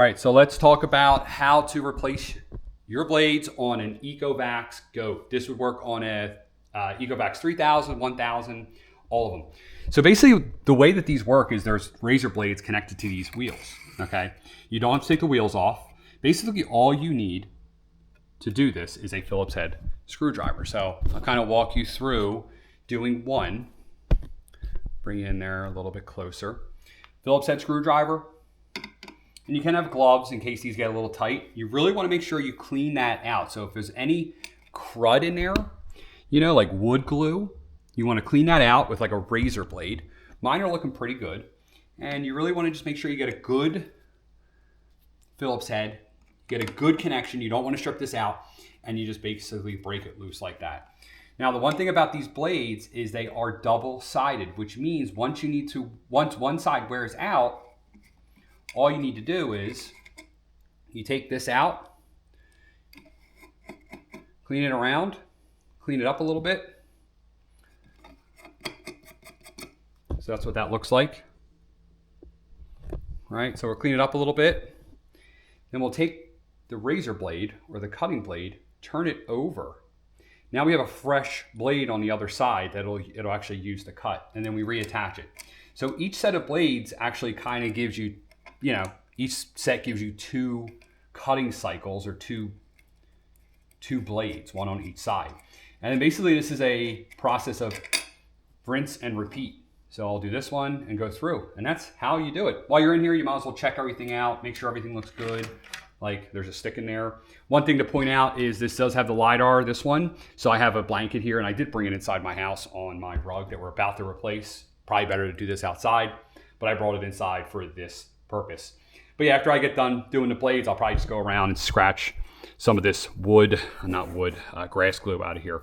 All right, so let's talk about how to replace your blades on an ECOVACS GOAT. This would work on a ECOVACS 3000, 1000, all of them. So basically the way that these work is there's razor blades connected to these wheels, okay? You don't have to take the wheels off. Basically all you need to do this is a Phillips head screwdriver. So I'll kind of walk you through doing one. Bring you in there a little bit closer. Phillips head screwdriver. And you can have gloves in case these get a little tight. You really want to make sure you clean that out. So if there's any crud in there, you know, like wood glue, you want to clean that out with like a razor blade. Mine are looking pretty good. And you really want to just make sure you get a good Phillips head, get a good connection. You don't want to strip this out, and you just basically break it loose like that. Now, the one thing about these blades is they are double-sided, which means once one side wears out, all you need to do is you take this out, clean it around, clean it up a little bit. So that's what that looks like. All right, so we'll clean it up a little bit. Then we'll take the razor blade or the cutting blade, turn it over. Now we have a fresh blade on the other side that it'll actually use to cut, and then we reattach it. So each set of blades actually kind of gives you, each set gives you two cutting cycles or two blades, one on each side. And then basically this is a process of rinse and repeat. So I'll do this one and go through, and that's how you do it. While you're in here, you might as well check everything out, make sure everything looks good. Like there's a stick in there. One thing to point out is this does have the LiDAR, this one. So I have a blanket here, and I did bring it inside my house on my rug that we're about to replace. Probably better to do this outside, but I brought it inside for this purpose. But yeah, after I get done doing the blades, I'll probably just go around and scratch some of this grass glue out of here.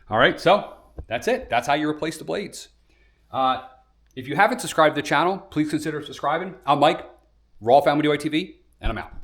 All right, so that's it. That's how you replace the blades. If you haven't subscribed to the channel, please consider subscribing. I'm Mike, Raw Family DIY TV, and I'm out.